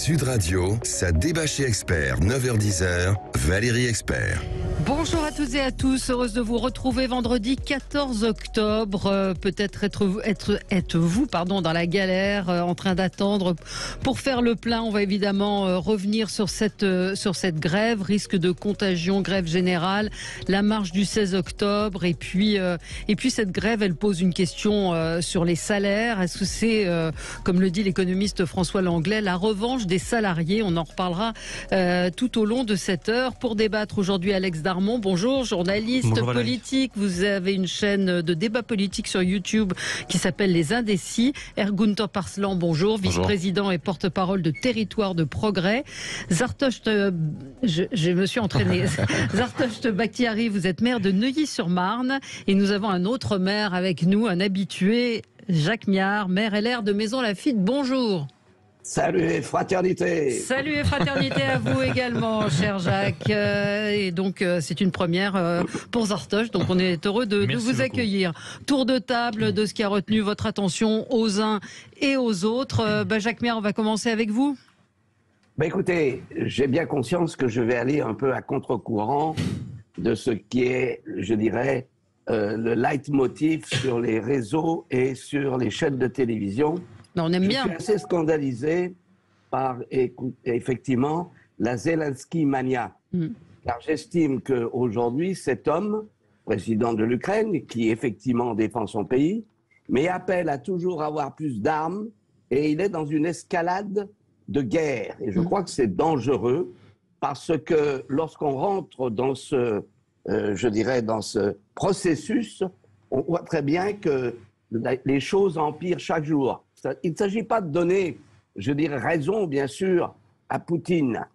Sud Radio, ça débat chez Expert, 9h-10h, Valérie Expert. Bonjour à toutes et à tous, heureuse de vous retrouver vendredi 14 octobre. Peut-être êtes-vous dans la galère, en train d'attendre pour faire le plein. On va évidemment revenir sur cette grève, risque de contagion, grève générale, la marche du 16 octobre. Et puis cette grève, elle pose une question sur les salaires. Est-ce que c'est, comme le dit l'économiste François Langlais, la revanche des salariés? On en reparlera tout au long de cette heure. Pour débattre aujourd'hui, Alex Darmon, bonjour, journaliste politique. Vous avez une chaîne de débat politique sur YouTube qui s'appelle Les Indécis. Ergun Toparslan, bonjour, vice-président et porte-parole de Territoire de Progrès. Zartosht, je me suis entraîné. Zartosht Bakhtiari, vous êtes maire de Neuilly-sur-Marne. Et nous avons un autre maire avec nous, un habitué, Jacques Miard, maire LR de Maisons-Laffitte. Bonjour. Salut et fraternité. Salut et fraternité à vous également, cher Jacques. Et donc, c'est une première pour Zartosht. Donc, on est heureux de vous accueillir. Tour de table de ce qui a retenu votre attention aux uns et aux autres. Jacques Miard, on va commencer avec vous. Écoutez, j'ai bien conscience que je vais aller un peu à contre-courant de ce qui est, je dirais, le leitmotiv sur les réseaux et sur les chaînes de télévision. On aime bien. Je suis assez scandalisé par, effectivement, la Zelensky mania. Car j'estime qu'aujourd'hui, cet homme, président de l'Ukraine, qui effectivement défend son pays, mais appelle à toujours avoir plus d'armes, et il est dans une escalade de guerre. Et je crois que c'est dangereux, parce que lorsqu'on rentre dans ce, dans ce processus, on voit très bien que les choses empirent chaque jour. Il ne s'agit pas de donner, raison, bien sûr, à Poutine,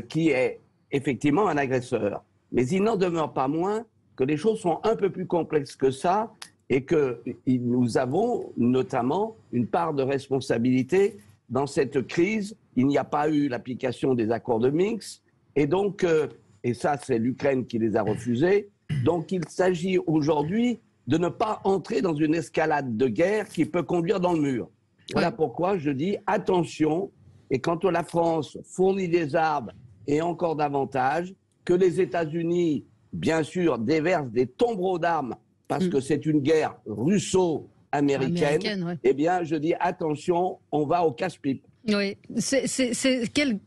qui est effectivement un agresseur. Mais il n'en demeure pas moins que les choses sont un peu plus complexes que ça et que nous avons notamment une part de responsabilité dans cette crise. Il n'y a pas eu l'application des accords de Minsk et donc, et ça c'est l'Ukraine qui les a refusés, donc il s'agit aujourd'hui de ne pas entrer dans une escalade de guerre qui peut conduire dans le mur. Voilà pourquoi je dis attention, et quand la France fournit des armes et encore davantage, que les États-Unis, bien sûr, déversent des tombereaux d'armes parce que c'est une guerre russo-américaine, eh bien je dis attention, on va au casse-pipe. Oui,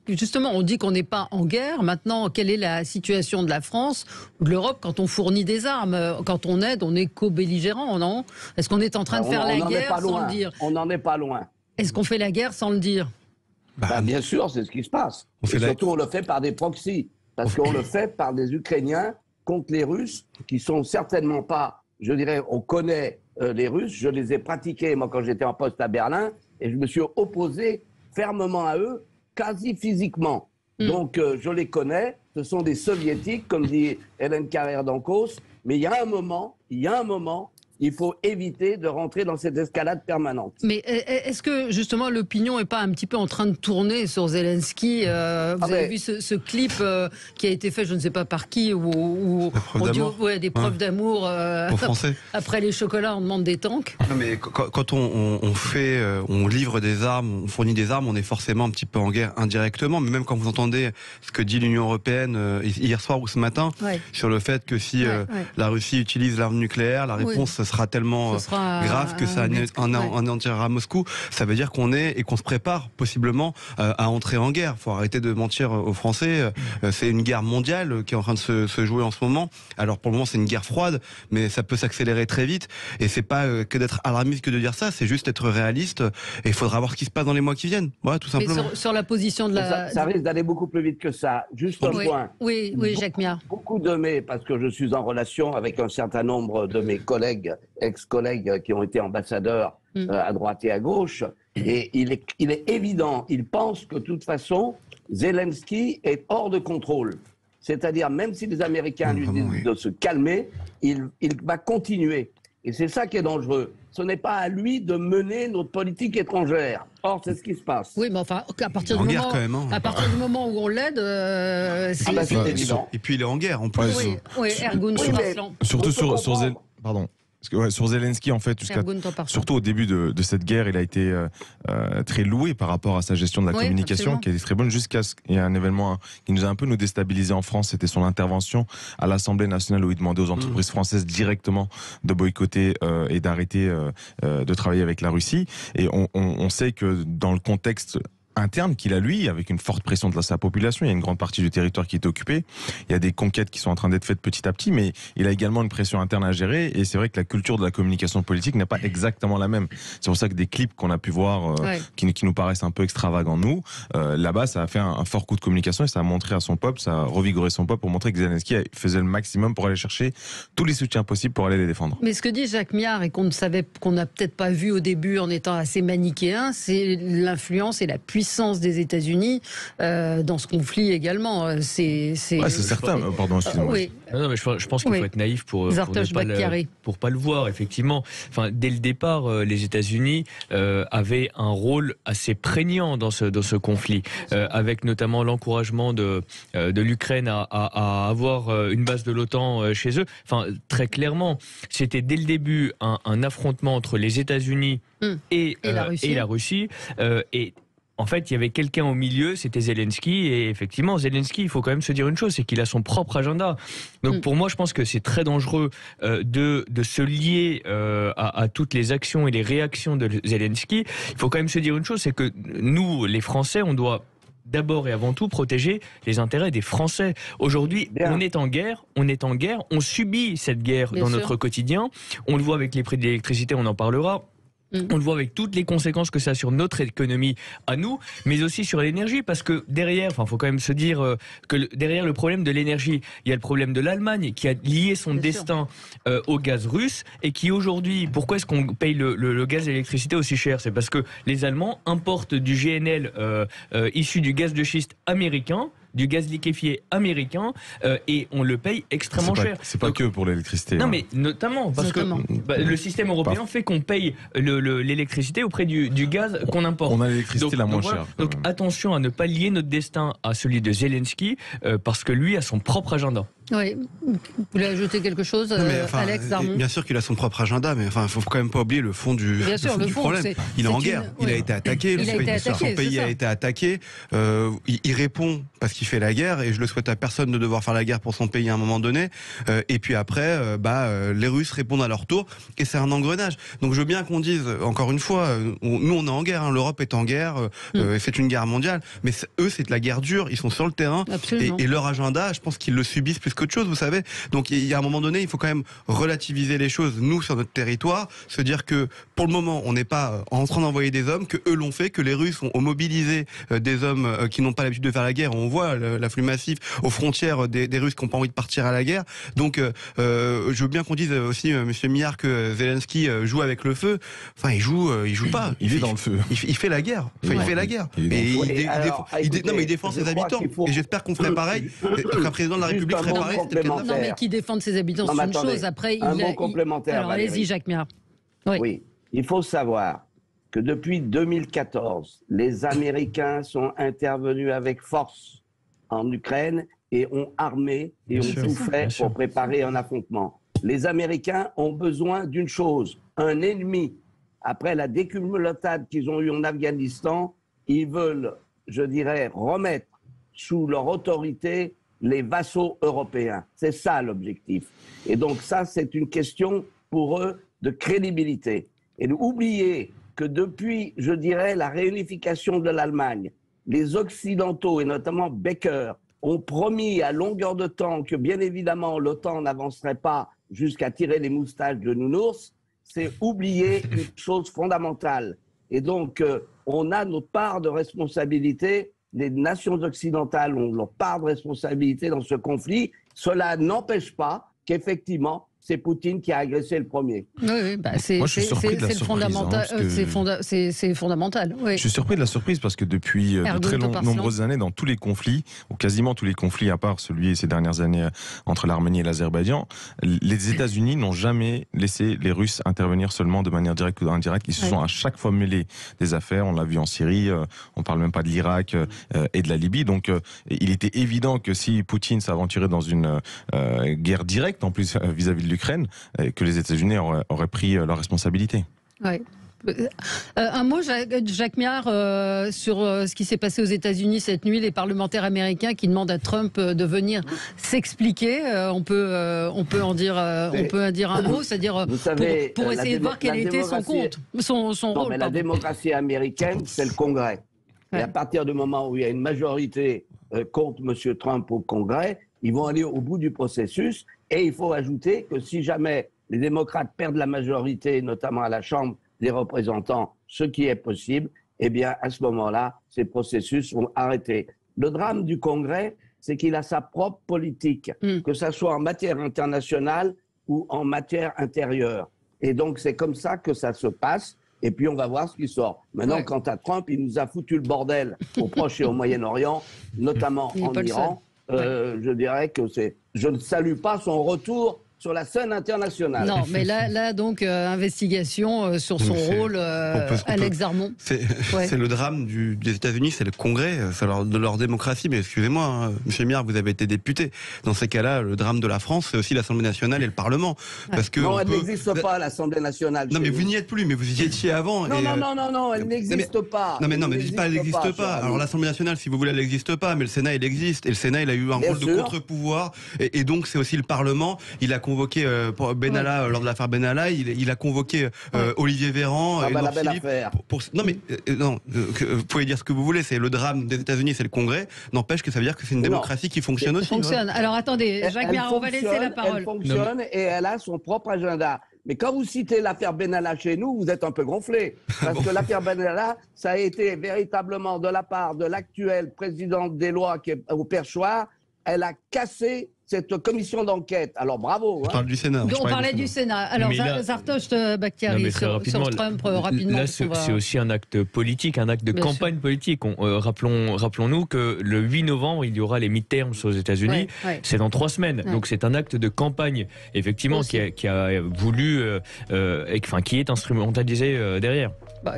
justement, on dit qu'on n'est pas en guerre. Maintenant, quelle est la situation de la France ou de l'Europe quand on fournit des armes? Quand on aide, on est co-belligérant, non? Est-ce qu'on est en train de faire la guerre sans le dire? On n'en est pas loin. Est-ce qu'on fait la guerre sans le dire? Bien sûr, c'est ce qui se passe. Surtout, on le fait par des proxys. Parce qu'on le fait par des Ukrainiens contre les Russes, qui sont certainement pas, on connaît les Russes. Je les ai pratiqués, moi, quand j'étais en poste à Berlin, et je me suis opposé fermement à eux, quasi physiquement. Donc, je les connais, ce sont des soviétiques, comme dit Hélène Carrère d'Ancos, mais il y a un moment, il faut éviter de rentrer dans cette escalade permanente. Mais est-ce que, justement, l'opinion n'est pas un petit peu en train de tourner sur Zelensky? Vous avez vu ce clip qui a été fait, je ne sais pas par qui, où des preuves d'amour. Après les chocolats, on demande des tanks. Non, mais quand on livre des armes, on fournit des armes, on est forcément un petit peu en guerre indirectement. Mais même quand vous entendez ce que dit l'Union européenne hier soir ou ce matin, sur le fait que si la Russie utilise l'arme nucléaire, la réponse sera tellement grave que ça anéantira Moscou. Ça veut dire qu'on se prépare possiblement à entrer en guerre. Il faut arrêter de mentir aux Français. C'est une guerre mondiale qui est en train de se jouer en ce moment. Alors pour le moment c'est une guerre froide, mais ça peut s'accélérer très vite. Et c'est pas que d'être alarmiste que de dire ça, c'est juste être réaliste. Et il faudra voir ce qui se passe dans les mois qui viennent. Voilà, tout simplement. Mais sur la position de la... Ça risque d'aller beaucoup plus vite que ça. Juste un point. Oui, Jacques Miard. Beaucoup de parce que je suis en relation avec un certain nombre de mes collègues, ex-collègues qui ont été ambassadeurs à droite et à gauche, et il est évident, ils pensent que de toute façon, Zelensky est hors de contrôle. C'est-à-dire, même si les Américains lui disent de se calmer, il va continuer. Et c'est ça qui est dangereux. Ce n'est pas à lui de mener notre politique étrangère. Or, c'est ce qui se passe. Oui, mais enfin, à partir du moment où on l'aide, c'est évident. Et puis il est en guerre en plus. Oui, Ergun Toparslan. Surtout sur Pardon. Parce que sur Zelensky, en fait, surtout au début de cette guerre, il a été très loué par rapport à sa gestion de la communication, absolument, qui était très bonne, jusqu'à ce qu'il y ait un événement qui nous a un peu déstabilisé en France. C'était son intervention à l'Assemblée nationale où il demandait aux entreprises françaises directement de boycotter et d'arrêter de travailler avec la Russie. Et on sait que dans le contexte interne qu'il a, lui, avec une forte pression de sa population, il y a une grande partie du territoire qui est occupé, il y a des conquêtes qui sont en train d'être faites petit à petit, mais il a également une pression interne à gérer, et c'est vrai que la culture de la communication politique n'est pas exactement la même. C'est pour ça que des clips qu'on a pu voir qui nous paraissent un peu extravagants, nous, là-bas, ça a fait un fort coup de communication, et ça a montré à son peuple, ça a revigoré son peuple pour montrer que Zelensky faisait le maximum pour aller chercher tous les soutiens possibles pour aller les défendre. Mais ce que dit Jacques Miard, et qu'on n'a peut-être pas vu au début en étant assez manichéen, c'est l'influence et la puissance des États-Unis dans ce conflit également. C'est certain. Pardon, excusez-moi. Oui. Non, mais je pense qu'il faut être naïf pour pas le voir, effectivement. Enfin, dès le départ, les États-Unis avaient un rôle assez prégnant dans ce conflit, avec notamment l'encouragement de l'Ukraine à avoir une base de l'OTAN chez eux. Enfin, très clairement, c'était dès le début un affrontement entre les États-Unis et la Russie. Et en fait, il y avait quelqu'un au milieu, c'était Zelensky, et effectivement, Zelensky, il faut quand même se dire une chose, c'est qu'il a son propre agenda. Donc pour moi, je pense que c'est très dangereux de se lier à toutes les actions et les réactions de Zelensky. Il faut quand même se dire une chose, c'est que nous, les Français, on doit d'abord et avant tout protéger les intérêts des Français. Aujourd'hui, on est en guerre, on subit cette guerre dans notre quotidien. On le voit avec les prix de l'électricité, on en parlera. On le voit avec toutes les conséquences que ça a sur notre économie à nous, mais aussi sur l'énergie, parce que derrière, faut quand même se dire que derrière le problème de l'énergie, il y a le problème de l'Allemagne qui a lié son destin au gaz russe, et qui aujourd'hui, pourquoi est-ce qu'on paye le gaz et l'électricité aussi cher? C'est parce que les Allemands importent du GNL issu du gaz de schiste américain, du gaz liquéfié américain, et on le paye extrêmement cher. C'est pas que pour l'électricité. Non, mais notamment, parce que le système européen fait qu'on paye l'électricité auprès du gaz qu'on importe. On a l'électricité la moins chère. Donc attention à ne pas lier notre destin à celui de Zelensky, parce que lui a son propre agenda. Oui. Vous voulez ajouter quelque chose, Alex Darmon? Bien sûr qu'il a son propre agenda, mais il faut quand même pas oublier le fond du problème. Il est en guerre, il a été attaqué, son pays a été attaqué, il répond parce qu'il fait la guerre, et je le souhaite à personne de devoir faire la guerre pour son pays à un moment donné, et puis après, les Russes répondent à leur tour, et c'est un engrenage. Donc je veux bien qu'on dise, encore une fois, nous on est en guerre, l'Europe est en guerre, et c'est une guerre mondiale, mais eux c'est de la guerre dure, ils sont sur le terrain, et leur agenda, je pense qu'ils le subissent plus qu'autre chose, vous savez. Donc il y a un moment donné, il faut quand même relativiser les choses, nous sur notre territoire, se dire que pour le moment on n'est pas en train d'envoyer des hommes, que eux l'ont fait, que les Russes ont mobilisé des hommes qui n'ont pas l'habitude de faire la guerre. On voit l'afflux massif aux frontières des Russes qui n'ont pas envie de partir à la guerre. Donc je veux bien qu'on dise aussi, monsieur Miard, que Zelensky joue avec le feu. Enfin, il joue pas. Il est dans le feu. Il fait la guerre. Il fait la guerre. Il défend ses habitants. Et j'espère qu'on ferait pareil, qu'un président de la République ferait pareil. Non, mais qui défendent ses habitants, c'est une chose. Après, un mot complémentaire. Alors, allez-y, Jacques Miard. Oui, il faut savoir que depuis 2014, les Américains sont intervenus avec force en Ukraine et ont armé et ont tout fait pour préparer un affrontement. Les Américains ont besoin d'une chose, un ennemi. Après la déculottade qu'ils ont eue en Afghanistan, ils veulent, je dirais, remettre sous leur autorité les vassaux européens. C'est ça l'objectif. Et donc ça, c'est une question pour eux de crédibilité. Et oubliez que depuis, je dirais, la réunification de l'Allemagne, les Occidentaux, et notamment Baker, ont promis à longueur de temps que, bien évidemment, l'OTAN n'avancerait pas jusqu'à tirer les moustaches de nounours. C'est oublier une chose fondamentale. Et donc, on a notre part de responsabilité. Les nations occidentales ont leur part de responsabilité dans ce conflit. Cela n'empêche pas qu'effectivement, c'est Poutine qui a agressé le premier. Oui, c'est fondamental. C'est fondamental. Oui. Je suis surpris de la surprise parce que depuis de très nombreuses années, dans tous les conflits, ou quasiment tous les conflits, à part celui ces dernières années entre l'Arménie et l'Azerbaïdjan, les États-Unis n'ont jamais laissé les Russes intervenir seulement de manière directe ou indirecte. Ils se sont à chaque fois mêlés des affaires. On l'a vu en Syrie, on parle même pas de l'Irak et de la Libye. Donc il était évident que si Poutine s'aventurait dans une guerre directe, en plus vis-à-vis de l'Ukraine, et que les États-Unis auraient pris leurs responsabilités. Ouais. Un mot, Jacques Miard, sur ce qui s'est passé aux États-Unis cette nuit, les parlementaires américains qui demandent à Trump de venir s'expliquer. On peut en dire un mot, c'est-à-dire pour essayer de voir quel était son rôle. Mais la démocratie américaine, c'est le Congrès. Ouais. Et à partir du moment où il y a une majorité contre M. Trump au Congrès, ils vont aller au bout du processus. Et il faut ajouter que si jamais les démocrates perdent la majorité, notamment à la Chambre des représentants, ce qui est possible, eh bien, à ce moment-là, ces processus vont arrêter. Le drame du Congrès, c'est qu'il a sa propre politique, que ce soit en matière internationale ou en matière intérieure. Et donc, c'est comme ça que ça se passe. Et puis, on va voir ce qui sort. Maintenant, quant à Trump, il nous a foutu le bordel au Proche et au Moyen-Orient, notamment en Iran. Je dirais que je ne salue pas son retour sur la scène internationale. Non, mais là donc, investigation sur son rôle, Alex Zarmon. C'est le drame des États-Unis, c'est le Congrès, c'est de leur démocratie. Mais excusez-moi, M. Miard, vous avez été député. Dans ces cas-là, le drame de la France, c'est aussi l'Assemblée nationale et le Parlement. Parce que non, elle n'existe pas, l'Assemblée nationale. Non, mais vous n'y êtes plus, mais vous y étiez avant. Non, elle n'existe pas. Non, mais ne dites pas, elle n'existe pas. Alors, l'Assemblée nationale, si vous voulez, elle n'existe pas, mais le Sénat, il existe. Et le Sénat, il a eu un rôle de contre-pouvoir. Et donc, c'est aussi le Parlement. Il a convoqué pour Benalla, lors de l'affaire Benalla, il a convoqué Olivier Véran et Édouard Philippe. Non, mais vous pouvez dire ce que vous voulez, c'est le drame des États-Unis, c'est le Congrès. N'empêche que ça veut dire que c'est une démocratie qui fonctionne aussi. Fonctionne. Alors attendez, Jacques Miard, on va laisser la parole. Elle fonctionne et elle a son propre agenda. Mais quand vous citez l'affaire Benalla chez nous, vous êtes un peu gonflé. Parce que l'affaire Benalla, ça a été véritablement de la part de l'actuelle présidente des lois qui est au perchoir. Elle a cassé cette commission d'enquête. Alors bravo. On parle du Sénat. On parlait du Sénat. Alors Zartosh Bakhtiari sur Trump, rapidement. Là, c'est aussi un acte politique, un acte de campagne politique. Rappelons-nous que le 8 novembre, il y aura les midterms aux États-Unis. C'est dans 3 semaines. Donc c'est un acte de campagne, effectivement, qui a voulu, qui est instrumentalisé derrière.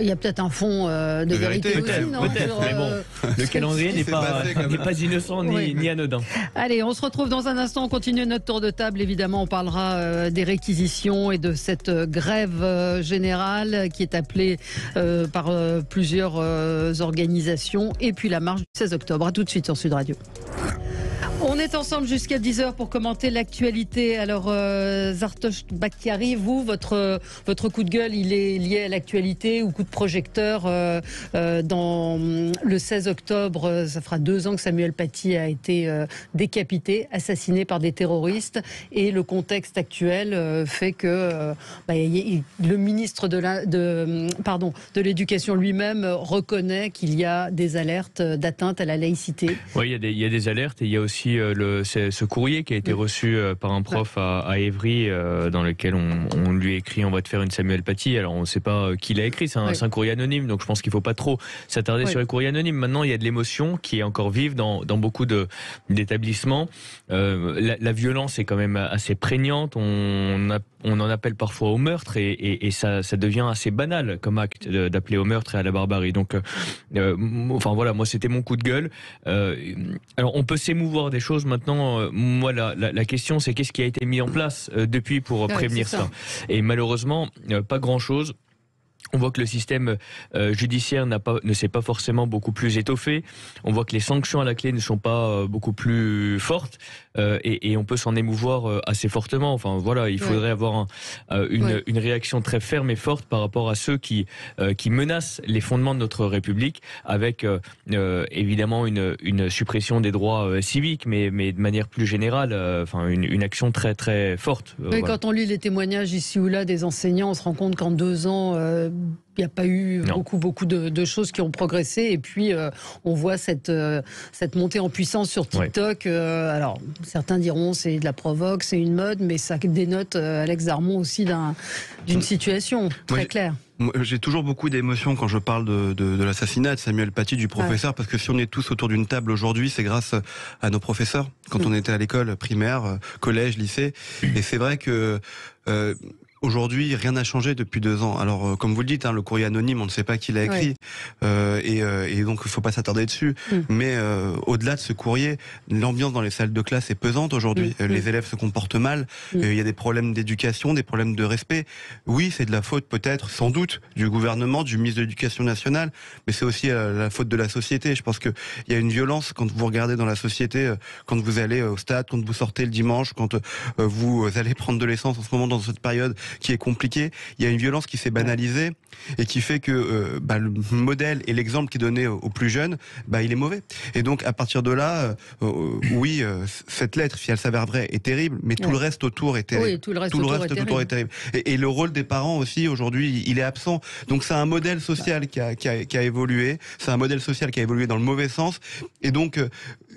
Il y a peut-être un fond de vérité aussi, non ? Peut-être, mais bon, le calendrier n'est pas innocent ni anodin. Allez, on se retrouve dans un instant, on continue notre tour de table. Évidemment, on parlera des réquisitions et de cette grève générale qui est appelée par plusieurs organisations. Et puis la marche du 16 octobre. À tout de suite sur Sud Radio. On est ensemble jusqu'à 10h pour commenter l'actualité. Alors, Zartosh Bakhtiari, vous, votre coup de gueule, il est lié à l'actualité ou coup de projecteur dans le 16 octobre. Ça fera 2 ans que Samuel Paty a été décapité, assassiné par des terroristes. Et le contexte actuel fait que le ministre de l'Éducation lui-même reconnaît qu'il y a des alertes d'atteinte à la laïcité. Oui, il y a des alertes et il y a aussi ce courrier qui a été reçu par un prof à Évry dans lequel on lui a écrit « On va te faire une Samuel Paty ». Alors on ne sait pas qui l'a écrit, c'est un courrier anonyme, donc je pense qu'il ne faut pas trop s'attarder sur les courriers anonymes. Maintenant, il y a de l'émotion qui est encore vive dans beaucoup d'établissements. La violence est quand même assez prégnante, on en appelle parfois au meurtre et ça devient assez banal comme acte d'appeler au meurtre et à la barbarie. Donc, voilà, moi c'était mon coup de gueule. Alors on peut s'émouvoir des choses maintenant. Moi la question c'est qu'est-ce qui a été mis en place depuis pour prévenir ça. Et malheureusement pas grand-chose. On voit que le système judiciaire ne s'est pas forcément beaucoup plus étoffé. On voit que les sanctions à la clé ne sont pas beaucoup plus fortes et on peut s'en émouvoir assez fortement. Enfin voilà, il faudrait avoir une réaction très ferme et forte par rapport à ceux qui menacent les fondements de notre République, avec évidemment une suppression des droits civiques, mais de manière plus générale, une action très très forte. Quand on lit les témoignages ici ou là des enseignants, on se rend compte qu'en 2 ans il n'y a pas eu beaucoup de choses qui ont progressé. Et puis, on voit cette montée en puissance sur TikTok. Alors, certains diront c'est de la provoque, c'est une mode, mais ça dénote, Alex Zarmon, aussi d'une situation très claire. J'ai toujours beaucoup d'émotions quand je parle de l'assassinat de Samuel Paty, du professeur, parce que si on est tous autour d'une table aujourd'hui, c'est grâce à nos professeurs, quand on était à l'école primaire, collège, lycée. Et c'est vrai que Aujourd'hui, rien n'a changé depuis 2 ans. Alors, comme vous le dites, le courrier anonyme, on ne sait pas qui l'a écrit, et donc il faut pas s'attarder dessus. Mais au-delà de ce courrier, l'ambiance dans les salles de classe est pesante aujourd'hui. Les élèves se comportent mal. Il y a des problèmes d'éducation, des problèmes de respect. Oui, c'est de la faute peut-être, sans doute, du gouvernement, du ministre de l'Éducation nationale, mais c'est aussi la faute de la société. Je pense que il y a une violence quand vous regardez dans la société, quand vous allez au stade, quand vous sortez le dimanche, quand vous allez prendre de l'essence en ce moment dans cette période qui est compliqué. Il y a une violence qui s'est banalisée et qui fait que le modèle et l'exemple qui est donné aux plus jeunes, il est mauvais. Et donc à partir de là, cette lettre, si elle s'avère vraie, est terrible, mais tout le reste autour est terrible. Oui, tout le reste autour est terrible. Et le rôle des parents aussi aujourd'hui, il est absent. Donc c'est un modèle social qui a évolué. C'est un modèle social qui a évolué dans le mauvais sens. Et donc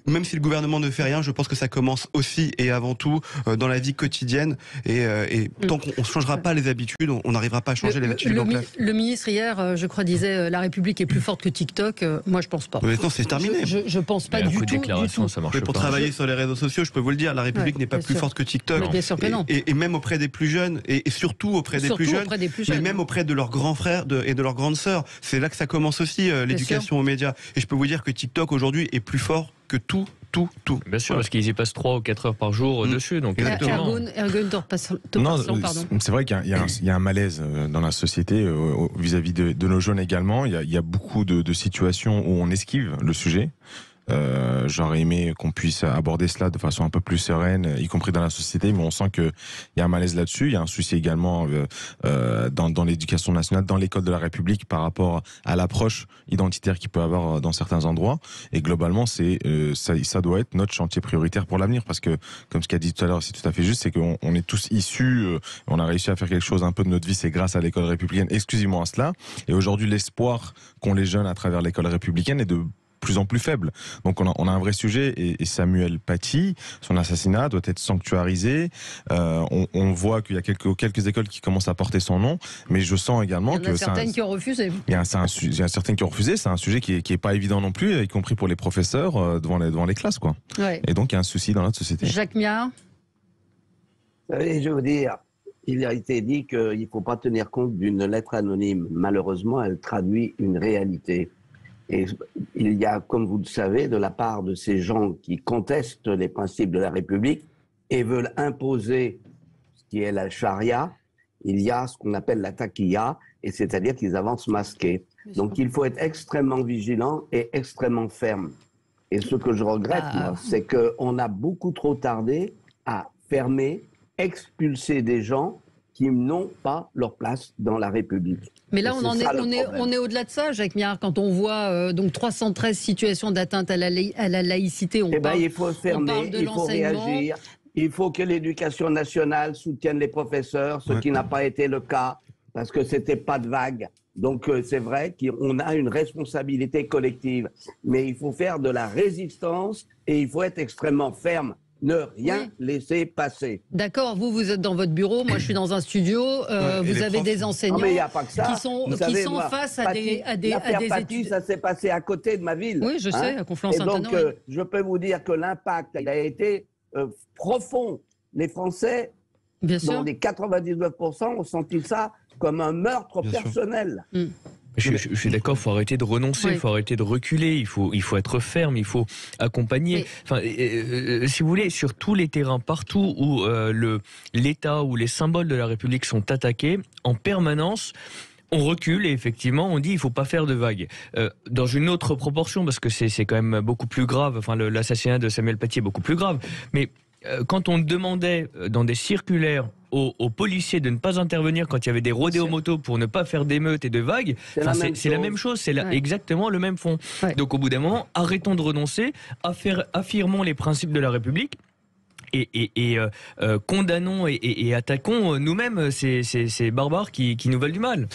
même si le gouvernement ne fait rien, je pense que ça commence aussi et avant tout dans la vie quotidienne. Et tant qu'on ne changera pas les habitudes, on n'arrivera pas à changer les habitudes. Le ministre hier, je crois, disait la République est plus forte que TikTok. Moi, je pense pas. Maintenant, c'est terminé. Je pense pas du tout. Ça marche mais pour travailler sur les réseaux sociaux, je peux vous le dire, la République n'est pas plus forte que TikTok. Bien sûr que non. Et même auprès des plus jeunes, et surtout auprès des plus jeunes, mais même auprès de leurs grands frères et de leurs grandes sœurs. C'est là que ça commence aussi, l'éducation aux médias. Et je peux vous dire que TikTok aujourd'hui est plus fort que tout. Bien sûr, parce qu'ils y passent 3 ou 4 heures par jour dessus. Donc Ergun, c'est vrai qu'il y a un malaise dans la société vis-à-vis de nos jeunes également. Il y a beaucoup de situations où on esquive le sujet. J'aurais aimé qu'on puisse aborder cela de façon un peu plus sereine, y compris dans la société, mais on sent qu'il y a un malaise là-dessus. Il y a un souci également dans l'éducation nationale, dans l'école de la République, par rapport à l'approche identitaire qu'il peut avoir dans certains endroits. Et globalement, ça doit être notre chantier prioritaire pour l'avenir, parce que, comme ce qu'a dit tout à l'heure, c'est tout à fait juste, c'est qu'on est tous issus, on a réussi à faire quelque chose un peu de notre vie, c'est grâce à l'école républicaine, exclusivement à cela. Et aujourd'hui, l'espoir qu'ont les jeunes à travers l'école républicaine est de plus en plus faible. Donc on a un vrai sujet, et Samuel Paty, son assassinat doit être sanctuarisé. On voit qu'il y a quelques écoles qui commencent à porter son nom, mais je sens également que il y a certaines qui ont refusé. Il y a certaines qui ont refusé. C'est un sujet qui est pas évident non plus, y compris pour les professeurs devant les classes, quoi. Ouais. Et donc il y a un souci dans notre société. Jacques Miard. Vous savez, je veux dire, il a été dit qu'il ne faut pas tenir compte d'une lettre anonyme. Malheureusement, elle traduit une réalité. Et il y a, comme vous le savez, de la part de ces gens qui contestent les principes de la République et veulent imposer ce qui est la charia, il y a ce qu'on appelle la taqiya, et c'est-à-dire qu'ils avancent masqués. Donc il faut être extrêmement vigilant et extrêmement ferme. Et ce que je regrette, moi, c'est qu'on a beaucoup trop tardé à fermer, expulser des gens qui n'ont pas leur place dans la République. Mais là, on est au-delà de ça, Jacques Miard. Quand on voit donc 313 situations d'atteinte à la laïcité, il faut fermer, il faut réagir. Il faut que l'éducation nationale soutienne les professeurs, ce qui n'a pas été le cas, parce que c'était pas de vague. Donc c'est vrai qu'on a une responsabilité collective. Mais il faut faire de la résistance et il faut être extrêmement ferme. Ne rien laisser passer. D'accord, vous êtes dans votre bureau, moi je suis dans un studio, vous avez des enseignants qui sont face à des études. Ça s'est passé à côté de ma ville. Oui, je sais, à Conflans-Sainte-Honorine. Et donc, je peux vous dire que l'impact a été profond. Les Français, dans les 99%, ont senti ça comme un meurtre personnel. Je suis d'accord, il faut arrêter de renoncer, il faut arrêter de reculer, il faut être ferme, il faut accompagner. Enfin, si vous voulez, sur tous les terrains, partout où l'État ou les symboles de la République sont attaqués, en permanence, on recule et effectivement on dit il faut pas faire de vagues. Dans une autre proportion, parce que c'est quand même beaucoup plus grave, enfin l'assassinat de Samuel Paty est beaucoup plus grave, mais quand on demandait dans des circulaires aux policiers de ne pas intervenir quand il y avait des rodéos motos pour ne pas faire d'émeutes et de vagues, c'est la même chose, c'est exactement le même fond. Donc au bout d'un moment, arrêtons de renoncer, affirmons les principes de la République. Et condamnons et attaquons nous-mêmes ces barbares qui nous veulent du mal.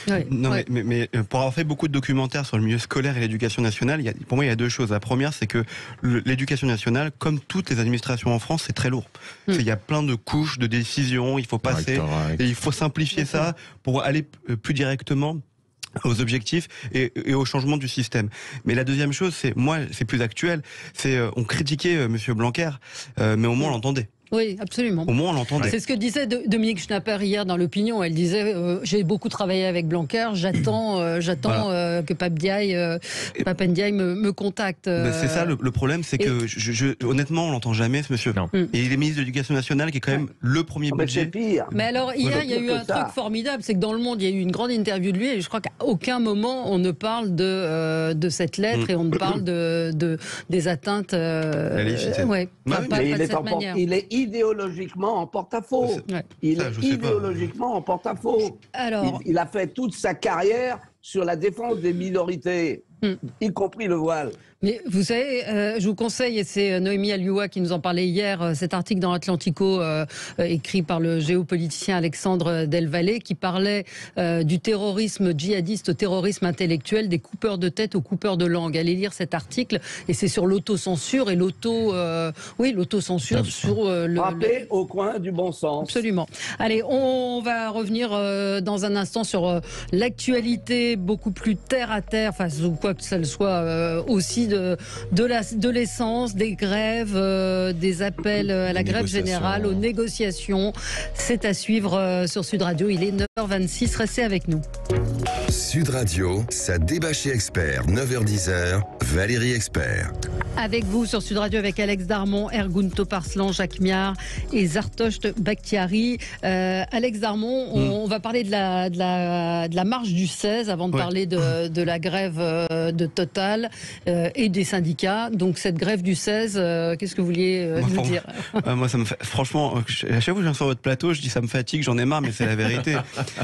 Mais pour avoir fait beaucoup de documentaires sur le milieu scolaire et l'éducation nationale, pour moi il y a 2 choses. La première, c'est que l'éducation nationale, comme toutes les administrations en France, c'est très lourd. Il y a plein de couches de décisions, il faut passer, et il faut simplifier ça pour aller plus directement aux objectifs et au changement du système. Mais la deuxième chose, c'est plus actuel, c'est on critiquait Monsieur Blanquer, mais au moins on l'entendait. Oui, absolument. Au moins, on l'entendait. C'est ce que disait Dominique Schnapper hier dans l'Opinion. Elle disait j'ai beaucoup travaillé avec Blanquer, j'attends que Pape Ndiaye me contacte. C'est ça le problème, c'est que honnêtement, on l'entend jamais, ce monsieur. Non. Et il est ministre de l'Éducation nationale, qui est quand même le premier budget. C'est pire. Mais alors, hier, il y a eu un truc formidable, c'est que dans Le Monde, il y a eu une grande interview de lui, et je crois qu'à aucun moment on ne parle de cette lettre et on ne parle des atteintes. La laïcité. Ouais, pas de cette manière. Il est idéologiquement en porte-à-faux. Il est idéologiquement en porte-à-faux. Alors, il a fait toute sa carrière sur la défense des minorités, y compris le voile. Mais vous savez, je vous conseille, et c'est Noémie Alioua qui nous en parlait hier, cet article dans l'Atlantico écrit par le géopoliticien Alexandre Del Valle qui parlait du terrorisme djihadiste au terrorisme intellectuel, des coupeurs de tête aux coupeurs de langue. Allez lire cet article, et c'est sur l'autocensure et l'autocensure sur Frappé au coin du bon sens. Absolument. Allez, on va revenir dans un instant sur l'actualité beaucoup plus terre à terre, enfin, quoi que ça le soit aussi de l'essence, des grèves, des appels à la grève générale, aux négociations. C'est à suivre sur Sud Radio. Il est 9h26. Restez avec nous. Sud Radio, ça débat chez Expert, 9h-10h, Valérie Expert. Avec vous sur Sud Radio, avec Alex Darmon, Ergun Toparslan, Jacques Miard et Zartocht Bakhtiari. Alex Darmon, on va parler de la marche du 16 avant de parler de la grève de Total et des syndicats. Donc cette grève du 16, qu'est-ce que vous vouliez nous dire? Moi, ça me fait, franchement, à chaque fois que je viens sur votre plateau, je dis ça me fatigue, j'en ai marre, mais c'est la vérité.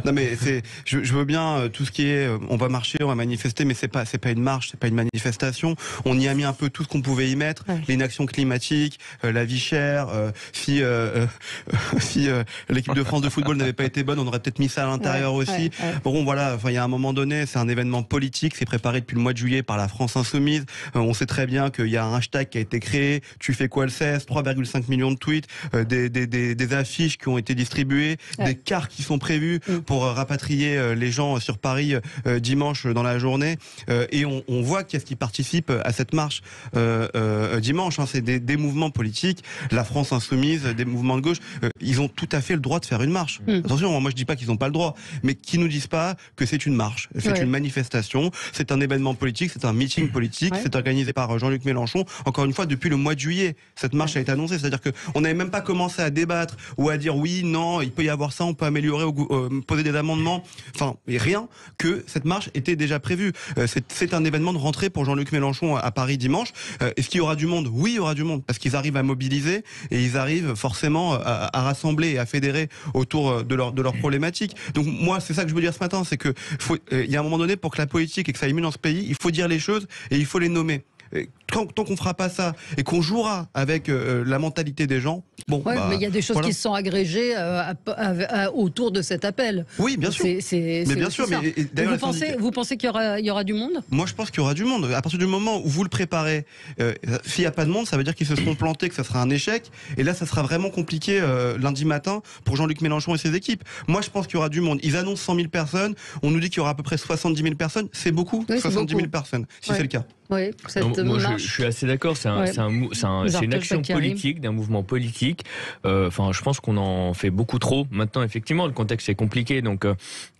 Non, mais je veux bien tout ce qui est, on va marcher, on va manifester, mais c'est pas une marche, c'est pas une manifestation. On y a mis un peu tout ce qu'on pouvait y mettre, l'inaction climatique, la vie chère. Si l'équipe de France de football n'avait pas été bonne, on aurait peut-être mis ça à l'intérieur aussi. Bon, voilà, il y a un moment donné, c'est un événement politique, c'est préparé depuis le mois de juillet par la France Insoumise. On sait très bien qu'il y a un hashtag qui a été créé, tu fais quoi le 16, 3,5 millions de tweets, des affiches qui ont été distribuées, des cars qui sont prévus pour rapatrier les gens sur Paris dimanche dans la journée. Et on voit qui est-ce qui participe à cette marche dimanche. C'est des mouvements politiques, la France Insoumise, des mouvements de gauche. Ils ont tout à fait le droit de faire une marche. Attention, moi je dis pas qu'ils n'ont pas le droit, mais qui nous disent pas que c'est une marche, c'est une manifestation, c'est un événement politique, c'est un meeting politique, c'est organisé par Jean-Luc Mélenchon. Encore une fois, depuis le mois de juillet, cette marche a été annoncée. C'est-à-dire qu'on n'avait même pas commencé à débattre ou à dire oui, non, il peut y avoir ça, on peut améliorer, poser des amendements. Enfin, rien que cette marche était déjà prévue. C'est un événement de rentrée pour Jean-Luc Mélenchon à Paris dimanche. Est-ce qu'il y aura du monde? Oui, il y aura du monde, parce qu'ils arrivent à mobiliser et ils arrivent forcément à rassembler et à fédérer autour de leurs problématiques. Donc moi, c'est ça que je veux dire ce matin, c'est que il y a un moment donné, pour que la politique et que ça aille mieux dans ce pays, il faut dire les choses et il faut les nommer. Tant qu'on fera pas ça et qu'on jouera avec la mentalité des gens, bon. Mais il y a des choses qui se sont agrégées autour de cet appel. Oui, bien sûr. Mais bien sûr. Mais vous pensez qu'il y aura du monde? Moi, je pense qu'il y aura du monde. À partir du moment où vous le préparez, s'il n'y a pas de monde, ça veut dire qu'ils se seront plantés, que ça sera un échec. Et là, ça sera vraiment compliqué lundi matin pour Jean-Luc Mélenchon et ses équipes. Moi, je pense qu'il y aura du monde. Ils annoncent 100 000 personnes. On nous dit qu'il y aura à peu près 70 000 personnes. C'est beaucoup, 70 000 personnes, si c'est le cas. Oui, moi, je suis assez d'accord. C'est une action politique, d'un mouvement politique. Je pense qu'on en fait beaucoup trop. Maintenant, effectivement, le contexte est compliqué. Donc,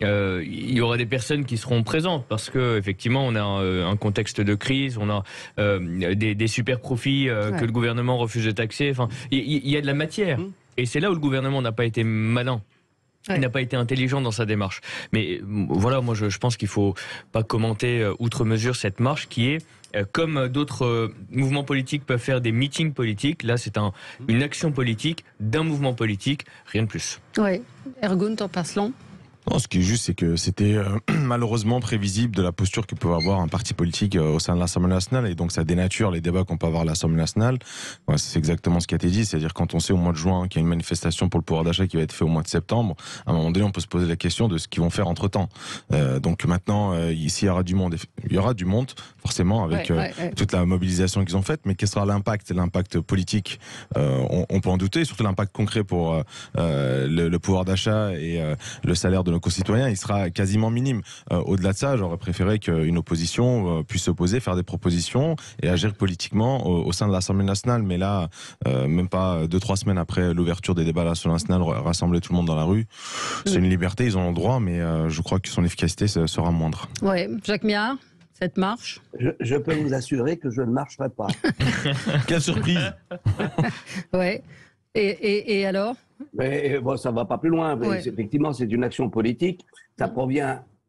il y aura des personnes qui seront présentes parce que, effectivement, on a un contexte de crise. On a des super profits que le gouvernement refuse de taxer. Enfin, il y a de la matière. Et c'est là où le gouvernement n'a pas été malin. Il n'a pas été intelligent dans sa démarche. Mais voilà, moi je pense qu'il ne faut pas commenter outre mesure cette marche qui est, comme d'autres mouvements politiques peuvent faire des meetings politiques, là c'est une action politique d'un mouvement politique, rien de plus. Oui, Ergun Toparslan. Non, ce qui est juste, c'est que c'était malheureusement prévisible de la posture que peut avoir un parti politique au sein de l'Assemblée nationale, et donc ça dénature les débats qu'on peut avoir à l'Assemblée nationale. Ouais, c'est exactement ce qui a été dit, c'est-à-dire quand on sait au mois de juin qu'il y a une manifestation pour le pouvoir d'achat qui va être faite au mois de septembre, à un moment donné on peut se poser la question de ce qu'ils vont faire entre-temps. Donc maintenant, s'il y aura du monde, il y aura du monde forcément avec toute la mobilisation qu'ils ont faite, mais quel sera l'impact politique, on peut en douter, surtout l'impact concret pour le pouvoir d'achat et le salaire de nos concitoyens, il sera quasiment minime. Au-delà de ça, j'aurais préféré qu'une opposition puisse s'opposer, faire des propositions et agir politiquement au sein de l'Assemblée nationale. Mais là, même pas 2-3 semaines après l'ouverture des débats à l'Assemblée nationale, rassembler tout le monde dans la rue, c'est une liberté, ils ont le droit, mais je crois que son efficacité sera moindre. Oui, Jacques Miard, cette marche ? Je peux vous assurer que je ne marcherai pas. Quelle surprise. Oui. Et alors ? Mais bon, ça ne va pas plus loin. Ouais. Effectivement, c'est une action politique.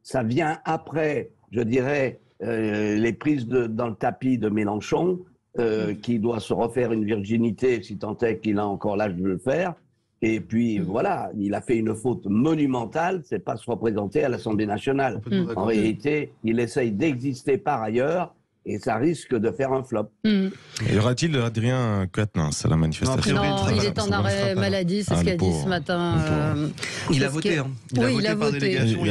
Ça vient après, je dirais, les prises dans le tapis de Mélenchon, qui doit se refaire une virginité, si tant est qu'il a encore l'âge de le faire. Et puis voilà, il a fait une faute monumentale, c'est pas se représenter à l'Assemblée nationale. En réalité, il essaye d'exister par ailleurs. Et ça risque de faire un flop. Y aura-t-il Adrien Quatennens à la manifestation ? Non, il est en arrêt maladie, c'est ce qu'a dit ce matin. Il a voté, hein. Il a voté par délégation.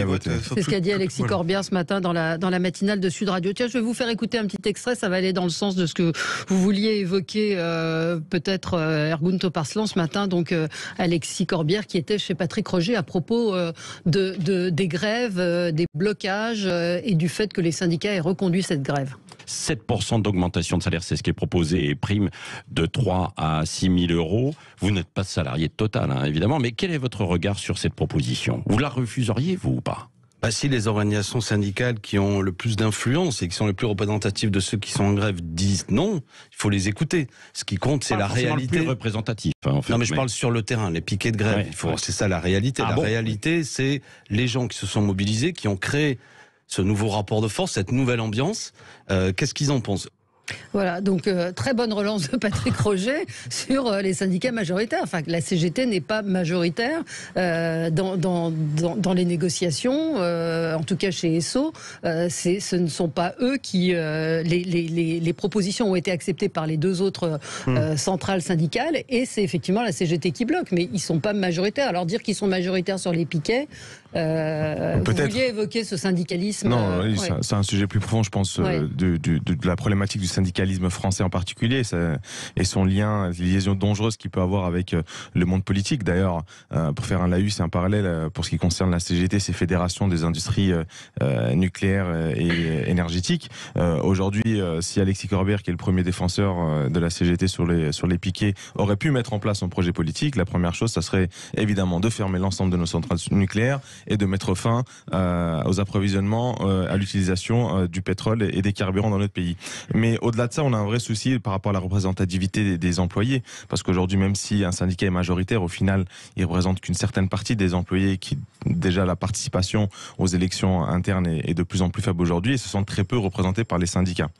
C'est ce qu'a dit Alexis Corbière ce matin dans la matinale de Sud Radio. Tiens, je vais vous faire écouter un petit extrait, ça va aller dans le sens de ce que vous vouliez évoquer, peut-être Ergun Toparslan ce matin, donc Alexis Corbière qui était chez Patrick Roger à propos des grèves, des blocages et du fait que les syndicats aient reconduit cette grève. 7% d'augmentation de salaire, c'est ce qui est proposé, et prime de 3 à 6 000 euros. Vous n'êtes pas salarié total, hein, évidemment, mais quel est votre regard sur cette proposition ? Vous la refuseriez, vous, ou pas ? Si les organisations syndicales qui ont le plus d'influence et qui sont les plus représentatives de ceux qui sont en grève disent non, il faut les écouter. Ce qui compte, c'est la réalité. Le plus représentatif, en fait, non, mais je parle sur le terrain, les piquets de grève. C'est ça la réalité. Réalité, c'est les gens qui se sont mobilisés, qui ont créé ce nouveau rapport de force, cette nouvelle ambiance. Qu'est-ce qu'ils en pensent ? Voilà, donc très bonne relance de Patrick Roger sur les syndicats majoritaires. Enfin, la CGT n'est pas majoritaire dans les négociations, en tout cas chez Esso. Ce ne sont pas eux qui... les propositions ont été acceptées par les deux autres centrales syndicales et c'est effectivement la CGT qui bloque, mais ils ne sont pas majoritaires. Alors dire qu'ils sont majoritaires sur les piquets, vous vouliez évoquer ce syndicalisme. Non, c'est un sujet plus profond, je pense, de la problématique du syndicalisme français en particulier et son lien, les liaisons dangereuses qu'il peut avoir avec le monde politique. D'ailleurs, pour faire un laïus et un parallèle, pour ce qui concerne la CGT, c'est Fédération des industries nucléaires et énergétiques. Aujourd'hui, si Alexis Corbière, qui est le premier défenseur de la CGT sur les piquets, aurait pu mettre en place son projet politique, la première chose, ça serait évidemment de fermer l'ensemble de nos centrales nucléaires et de mettre fin aux approvisionnements, à l'utilisation du pétrole et des carburants dans notre pays. Mais au-delà de ça, on a un vrai souci par rapport à la représentativité des employés, parce qu'aujourd'hui, même si un syndicat est majoritaire, au final, il représente qu'une certaine partie des employés qui, déjà, la participation aux élections internes est de plus en plus faible aujourd'hui et se sentent très peu représentés par les syndicats.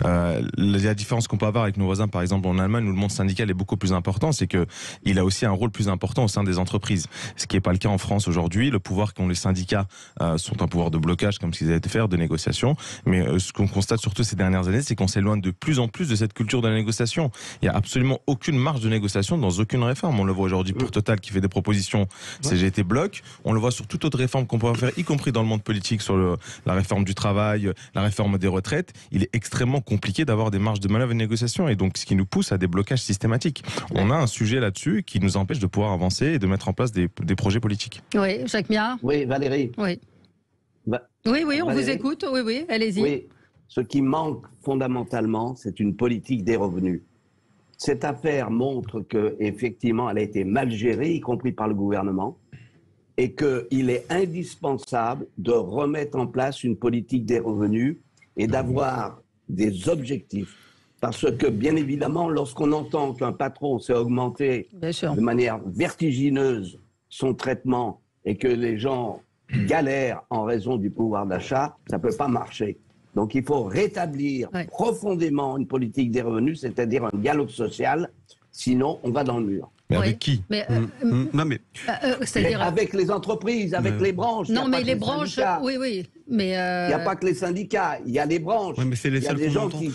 La différence qu'on peut avoir avec nos voisins, par exemple en Allemagne, où le monde syndical est beaucoup plus important, c'est qu'il a aussi un rôle plus important au sein des entreprises. Ce qui n'est pas le cas en France aujourd'hui. Le pouvoir qu'ont les syndicats sont un pouvoir de blocage, comme ce qu'ils avaient été faire, de négociation. Mais ce qu'on constate surtout ces dernières années, c'est qu'on s'éloigne de plus en plus de cette culture de la négociation. Il n'y a absolument aucune marge de négociation dans aucune réforme. On le voit aujourd'hui pour Total qui fait des propositions CGT bloc. On le voit sur toute autre réforme qu'on peut faire, y compris dans le monde politique, sur la réforme du travail, la réforme des retraites. Il est extrêmement compliqué d'avoir des marges de manœuvre et de négociation. Et donc, ce qui nous pousse à des blocages systématiques. On a un sujet là-dessus qui nous empêche de pouvoir avancer et de mettre en place des projets politiques. Oui, Jacques Miard. Oui, Valérie. Oui. Oui, on Valérie, vous écoute. Oui, allez-y. Oui. Ce qui manque fondamentalement, c'est une politique des revenus. Cette affaire montre qu'effectivement, elle a été mal gérée, y compris par le gouvernement, et qu'il est indispensable de remettre en place une politique des revenus et d'avoir des objectifs. Parce que, bien évidemment, lorsqu'on entend qu'un patron s'est augmenté de manière vertigineuse son traitement et que les gens galèrent en raison du pouvoir d'achat, ça ne peut pas marcher. Donc il faut rétablir profondément une politique des revenus, c'est-à-dire un dialogue social, sinon on va dans le mur. Mais avec qui c'est-à-dire avec les entreprises, avec les branches. Non, mais les branches, oui. Mais il n'y a pas que les syndicats, il y a les branches. Mais il y a des gens qui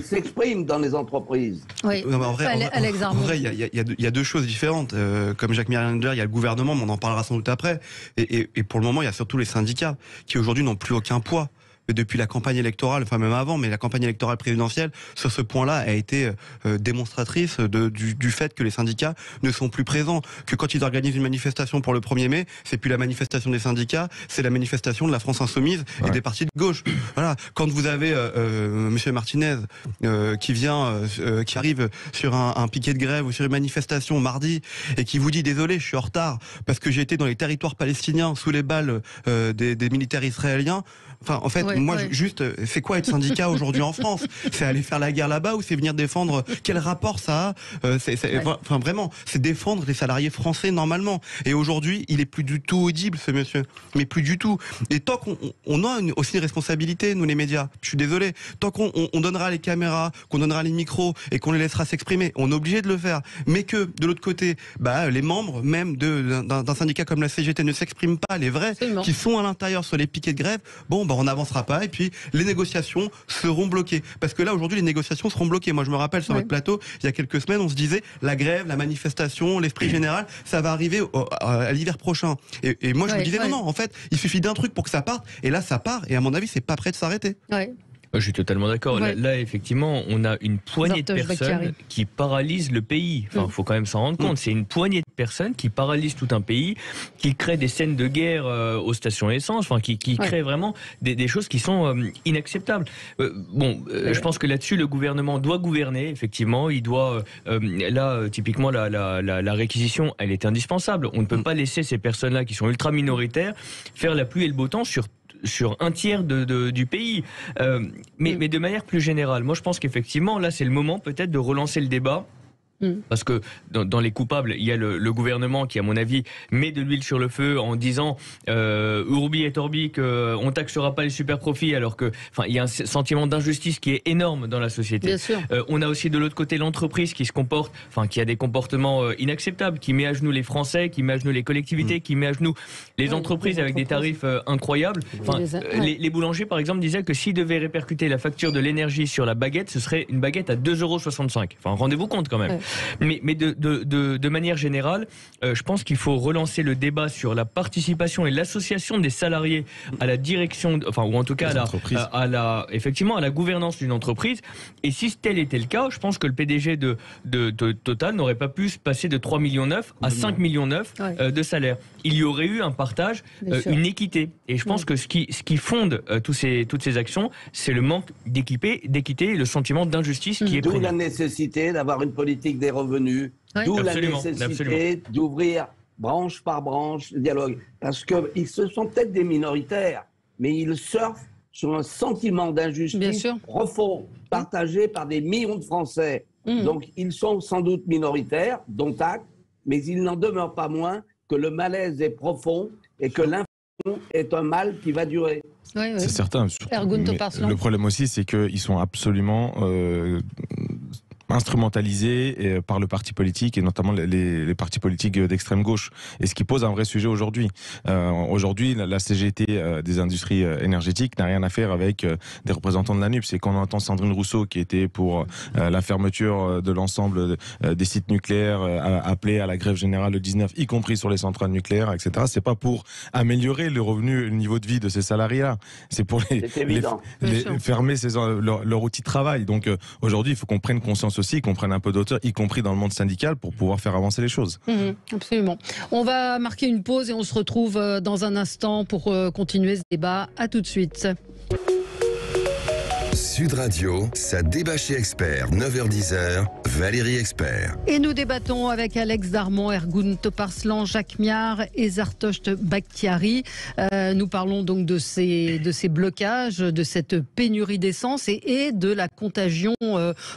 s'expriment dans les entreprises. Oui. Non, mais en vrai, il y a deux choses différentes. Comme Jacques Miard vient de dire, il y a le gouvernement, mais on en parlera sans doute après. Et pour le moment, il y a surtout les syndicats qui aujourd'hui n'ont plus aucun poids depuis la campagne électorale, enfin même avant, mais la campagne électorale présidentielle, sur ce point-là, a été démonstratrice du fait que les syndicats ne sont plus présents. Que quand ils organisent une manifestation pour le 1er mai, c'est plus la manifestation des syndicats, c'est la manifestation de la France insoumise et des partis de gauche. Voilà. Quand vous avez Monsieur Martinez qui arrive sur un piquet de grève ou sur une manifestation mardi et qui vous dit désolé, je suis en retard parce que j'ai été dans les territoires palestiniens sous les balles des militaires israéliens. Enfin, en fait, c'est quoi être syndicat aujourd'hui en France? C'est aller faire la guerre là-bas ou c'est venir défendre? Quel rapport ça a? Enfin, vraiment, c'est défendre les salariés français normalement. Et aujourd'hui, il est plus du tout audible, ce monsieur. Mais plus du tout. Et tant qu'on a aussi une responsabilité, nous les médias, je suis désolé, tant qu'on donnera les caméras, qu'on donnera les micros et qu'on les laissera s'exprimer, on est obligé de le faire. Mais que, de l'autre côté, les membres même d'un syndicat comme la CGT ne s'expriment pas, les vrais, qui sont à l'intérieur sur les piquets de grève, on n'avancera pas et puis les négociations seront bloquées. Parce que là, aujourd'hui, les négociations seront bloquées. Moi, je me rappelle sur votre plateau, il y a quelques semaines, on se disait la grève, la manifestation, l'esprit général, ça va arriver à l'hiver prochain. Et moi, je me disais non, en fait, il suffit d'un truc pour que ça parte. Et là, ça part. Et à mon avis, c'est pas prêt de s'arrêter. Je suis totalement d'accord. Là, effectivement, on a une poignée de personnes qui paralysent le pays. Enfin, faut quand même s'en rendre compte. C'est une poignée de personnes qui paralysent tout un pays, qui créent des scènes de guerre aux stations essence, enfin, qui créent vraiment des choses qui sont inacceptables. Je pense que là-dessus, le gouvernement doit gouverner. Effectivement, il doit. Typiquement, la réquisition, elle est indispensable. On ne peut pas laisser ces personnes-là qui sont ultra minoritaires faire la pluie et le beau temps sur un tiers du pays. Mais de manière plus générale, moi je pense qu'effectivement, là c'est le moment peut-être de relancer le débat. Parce que dans les coupables, il y a le gouvernement qui, à mon avis, met de l'huile sur le feu en disant Urbi et Orbi qu'on taxera pas les super profits, alors que, il y a un sentiment d'injustice qui est énorme dans la société. Bien sûr. On a aussi de l'autre côté l'entreprise qui se comporte, qui a des comportements inacceptables, qui met à genoux les Français, qui met à genoux les collectivités, qui met à genoux les entreprises avec des tarifs incroyables. Les boulangers, par exemple, disaient que s'ils devaient répercuter la facture de l'énergie sur la baguette, ce serait une baguette à 2,65 €. Rendez-vous compte quand même. Mais de manière générale, je pense qu'il faut relancer le débat sur la participation et l'association des salariés à la direction, ou en tout cas effectivement à la gouvernance d'une entreprise. Et si tel était le cas, je pense que le PDG de Total n'aurait pas pu se passer de 3,9 millions à 5,9 millions de salaire. Il y aurait eu un partage, une équité. Et je pense que ce qui fonde toutes ces actions, c'est le manque d'équité et le sentiment d'injustice qui est prégnant. D'où la nécessité d'avoir une politique des revenus, d'où la nécessité d'ouvrir branche par branche le dialogue. Parce qu'ils se sont peut-être des minoritaires, mais ils surfent sur un sentiment d'injustice profond, partagé par des millions de Français. Donc ils sont sans doute minoritaires, dont acte, mais il n'en demeure pas moins que le malaise est profond et que l'inflation est un mal qui va durer. C'est certain. Le problème aussi, c'est qu'ils sont absolument instrumentalisés par le parti politique et notamment les partis politiques d'extrême gauche. Et ce qui pose un vrai sujet aujourd'hui. Aujourd'hui, la CGT des industries énergétiques n'a rien à faire avec des représentants de la NUPS. Et quand on entend Sandrine Rousseau qui était pour la fermeture de l'ensemble des sites nucléaires, appeler à la grève générale le 19, y compris sur les centrales nucléaires, etc. C'est pas pour améliorer le revenu, le niveau de vie de ces salariés-là. C'est pour fermer leur outil de travail. Donc aujourd'hui, il faut qu'on prenne conscience aussi, qu'on prenne un peu d'auteur, y compris dans le monde syndical, pour pouvoir faire avancer les choses. Absolument. On va marquer une pause et on se retrouve dans un instant pour continuer ce débat. À tout de suite. Sud Radio, ça débat chez Expert, 9h-10h, Valérie Expert. Et nous débattons avec Alex Darmon, Ergun Toparslan, Jacques Miard et Zartosht Bakhtiari. Nous parlons donc de ces blocages, de cette pénurie d'essence et de la contagion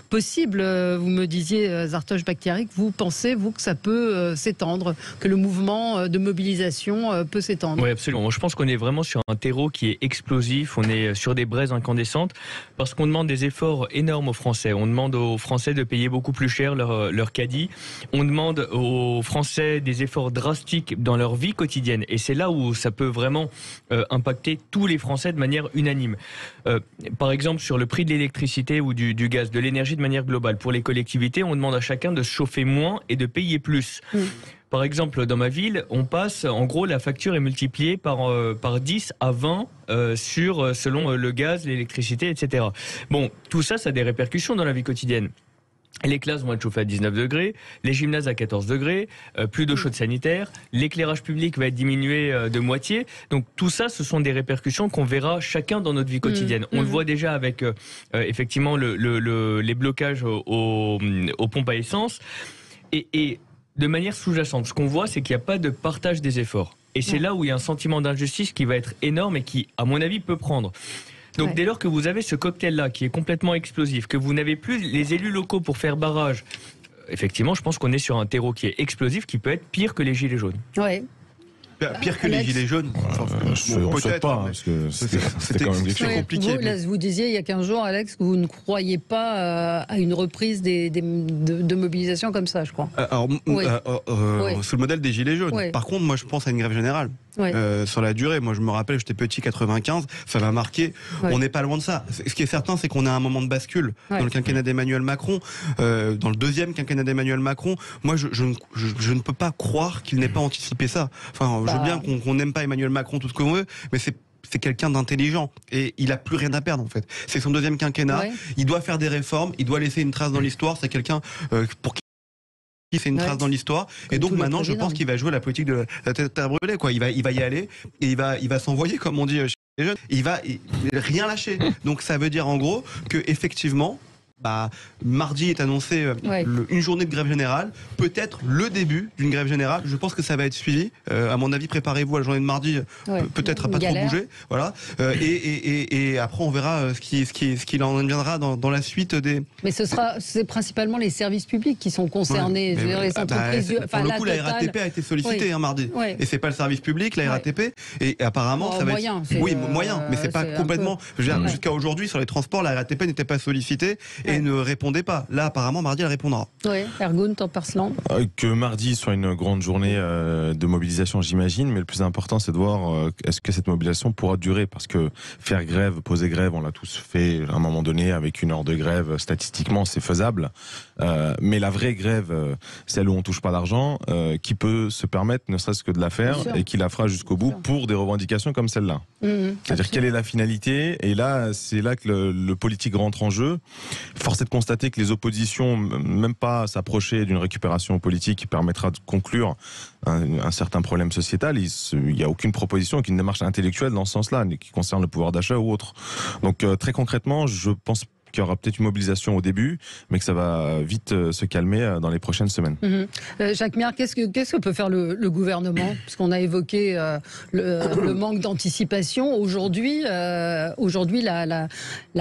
possible. Vous me disiez, Zartosht Bakhtiari, que vous pensez, vous, que ça peut s'étendre, que le mouvement de mobilisation peut s'étendre. Oui, absolument. Moi, je pense qu'on est vraiment sur un terreau qui est explosif. On est sur des braises incandescentes. Parce qu'on demande des efforts énormes aux Français. On demande aux Français de payer beaucoup plus cher leur caddie. On demande aux Français des efforts drastiques dans leur vie quotidienne. Et c'est là où ça peut vraiment impacter tous les Français de manière unanime. Par exemple, sur le prix de l'électricité ou du gaz, de l'énergie de manière globale. Pour les collectivités, on demande à chacun de se chauffer moins et de payer plus. Par exemple, dans ma ville, on passe, en gros, la facture est multipliée par 10 à 20 selon le gaz, l'électricité, etc. Bon, tout ça, ça a des répercussions dans la vie quotidienne. Les classes vont être chauffées à 19 degrés, les gymnases à 14 degrés, plus d'eau chaude sanitaire, l'éclairage public va être diminué de moitié. Donc tout ça, ce sont des répercussions qu'on verra chacun dans notre vie quotidienne. On le voit déjà avec effectivement les blocages aux pompes à essence. Et de manière sous-jacente, ce qu'on voit, c'est qu'il n'y a pas de partage des efforts. Et c'est là où il y a un sentiment d'injustice qui va être énorme et qui, à mon avis, peut prendre. Donc dès lors que vous avez ce cocktail-là qui est complètement explosif, que vous n'avez plus les élus locaux pour faire barrage, effectivement, je pense qu'on est sur un terreau qui est explosif, qui peut être pire que les gilets jaunes. Ouais. Pire que les gilets jaunes. Je ne souhaite pas, parce que c'était quand même quelque chose compliqué. Vous disiez il y a 15 jours, Alex, que vous ne croyez pas à une reprise de mobilisation comme ça, je crois. Sous le modèle des gilets jaunes. Oui. Par contre, moi, je pense à une grève générale. Oui. Sur la durée, moi je me rappelle, j'étais petit, 95, ça m'a marqué. Oui. On n'est pas loin de ça. Ce qui est certain, c'est qu'on a un moment de bascule dans le quinquennat d'Emmanuel Macron, dans le deuxième quinquennat d'Emmanuel Macron. Moi, je ne peux pas croire qu'il n'ait pas anticipé ça. Enfin, je veux bien qu'on n'aime pas Emmanuel Macron tout ce qu'on veut, mais c'est quelqu'un d'intelligent et il a plus rien à perdre en fait. C'est son deuxième quinquennat. Il doit faire des réformes, il doit laisser une trace dans l'histoire. C'est quelqu'un pour qui fait une trace dans l'histoire, et donc maintenant je pense qu'il va jouer la politique de la tête à brûler, quoi. Il va y aller et il va s'envoyer, comme on dit chez les jeunes. Il va rien lâcher. Donc ça veut dire en gros que effectivement, mardi est annoncé une journée de grève générale, peut-être le début d'une grève générale. Je pense que ça va être suivi. À mon avis, préparez-vous à la journée de mardi, peut-être à pas trop bouger. Voilà. Et après, on verra ce qu'il en viendra dans la suite des. Mais c'est principalement les services publics qui sont concernés. Les entreprises. Pour le coup, la RATP a été sollicitée mardi. Et c'est pas le service public, la RATP. Et apparemment, ça va moyen, être. Oui, moyen, mais c'est pas complètement. Jusqu'à aujourd'hui, sur les transports, la RATP n'était pas sollicitée et ne répondait pas. Là, apparemment, mardi, elle répondra. Oui, Ergun, t'en parlant. Que mardi soit une grande journée de mobilisation, j'imagine, mais le plus important, c'est de voir est-ce que cette mobilisation pourra durer, parce que faire grève, poser grève, on l'a tous fait à un moment donné, avec une heure de grève, statistiquement, c'est faisable. Mais la vraie grève, celle où on touche pas d'argent, qui peut se permettre, ne serait-ce que de la faire, et qui la fera jusqu'au bout pour des revendications comme celle-là. C'est-à-dire, quelle est la finalité? Et là, c'est là que le politique rentre en jeu. Force est de constater que les oppositions, même pas s'approcher d'une récupération politique qui permettra de conclure un certain problème sociétal. Il n'y a aucune proposition, aucune démarche intellectuelle dans ce sens-là, qui concerne le pouvoir d'achat ou autre. Donc très concrètement, je pense qu'il y aura peut-être une mobilisation au début, mais que ça va vite se calmer dans les prochaines semaines. Jacques Miard, qu'est-ce que peut faire le gouvernement? Parce qu'on a évoqué le manque d'anticipation. Aujourd'hui, la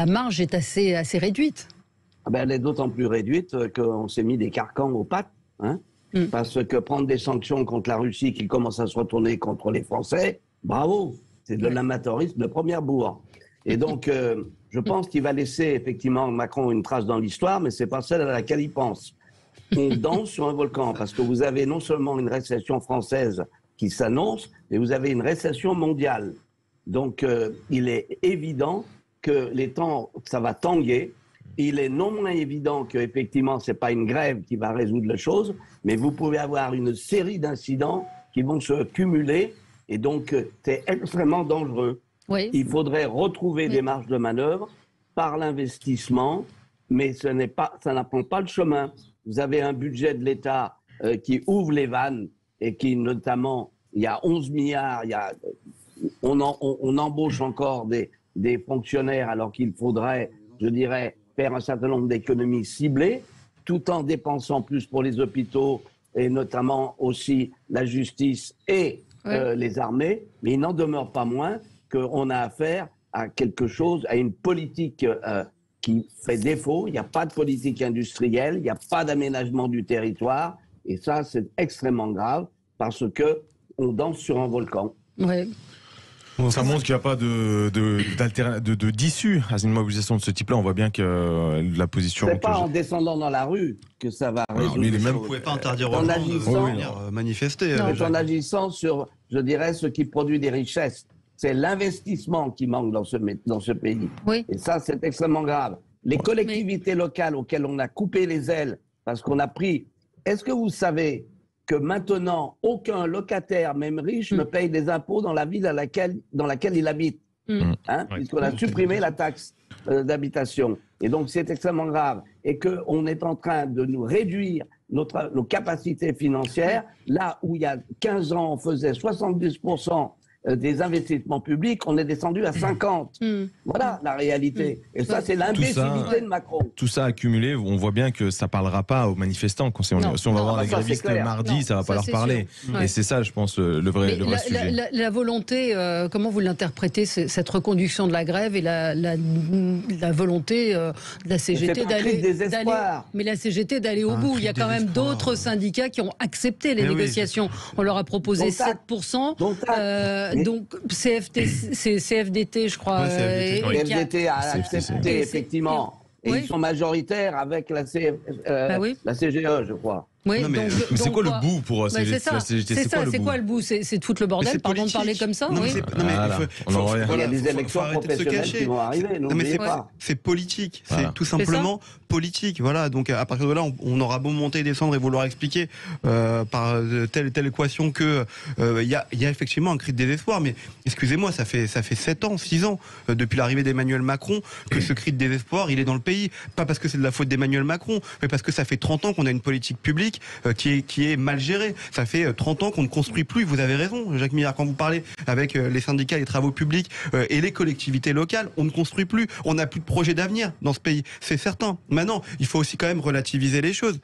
marge est assez réduite. Elle est d'autant plus réduite qu'on s'est mis des carcans aux pattes. Parce que prendre des sanctions contre la Russie qui commence à se retourner contre les Français, bravo, c'est de l'amateurisme de première bourre. Et donc, je pense qu'il va laisser effectivement Macron une trace dans l'histoire, mais c'est pas celle à laquelle il pense. On danse sur un volcan, parce que vous avez non seulement une récession française qui s'annonce, mais vous avez une récession mondiale. Donc, il est évident que ça va tanguer. Il est non moins évident qu'effectivement, ce n'est pas une grève qui va résoudre la chose, mais vous pouvez avoir une série d'incidents qui vont se cumuler, et donc c'est extrêmement dangereux. Oui. Il faudrait retrouver des marges de manœuvre par l'investissement, mais ça n'apprend pas le chemin. Vous avez un budget de l'État qui ouvre les vannes et qui, notamment, il y a 11 milliards, on embauche encore des fonctionnaires alors qu'il faudrait, je dirais, faire un certain nombre d'économies ciblées, tout en dépensant plus pour les hôpitaux et notamment aussi la justice et les armées. Mais il n'en demeure pas moins qu'on a affaire à quelque chose, à une politique qui fait défaut. Il n'y a pas de politique industrielle, il n'y a pas d'aménagement du territoire. Et ça, c'est extrêmement grave parce qu'on danse sur un volcan. Oui. Ça montre qu'il n'y a pas d'issue à une mobilisation de ce type-là. On voit bien que la position... C'est pas en descendant dans la rue que ça va résoudre. Vous ne pouvez pas interdire aux gens de manifester. En agissant sur, je dirais, ce qui produit des richesses. C'est l'investissement qui manque dans ce pays. Oui. Et ça, c'est extrêmement grave. Les collectivités locales auxquelles on a coupé les ailes parce qu'on a pris... Est-ce que vous savez que maintenant, aucun locataire, même riche, ne paye des impôts dans la ville dans laquelle il habite. Puisqu'on a supprimé la taxe d'habitation. Et donc, c'est extrêmement grave. Et qu'on est en train de nous réduire nos capacités financières. Là où il y a 15 ans, on faisait 70% des investissements publics, on est descendu à 50. Voilà la réalité. Et ça, c'est l'imbécilité de Macron. Tout ça accumulé, on voit bien que ça ne parlera pas aux manifestants. Si on va voir les grévistes mardi, ça ne va pas leur parler. Et c'est ça, je pense, le vrai sujet. La volonté, comment vous l'interprétez, cette reconduction de la grève et la volonté de la CGT d'aller au bout. Il y a quand même d'autres syndicats qui ont accepté les négociations. On leur a proposé 7%. Donc CFDT, je crois. CFDT a accepté, effectivement. Et ils sont majoritaires avec la CGE, je crois. Oui, c'est quoi le bout pour CGT? C'est quoi le bout? C'est de foutre le bordel, pardon de parler comme ça. Il y a des élections professionnelles qui vont arriver, n'oubliez pas. C'est politique, c'est tout simplement politique. Voilà, donc à partir de là, on aura beau monter et descendre et vouloir expliquer par telle équation que il y a effectivement un cri de désespoir. Mais excusez-moi, ça fait 7 ans, 6 ans depuis l'arrivée d'Emmanuel Macron que ce cri de désespoir, il est dans le pays. Pas parce que c'est de la faute d'Emmanuel Macron, mais parce que ça fait 30 ans qu'on a une politique publique qui est mal gérée. Ça fait 30 ans qu'on ne construit plus. Vous avez raison, Jacques Millard, quand vous parlez avec les syndicats, les travaux publics et les collectivités locales, on ne construit plus. On n'a plus de projet d'avenir dans ce pays. C'est certain. Maintenant, il faut aussi quand même relativiser les choses.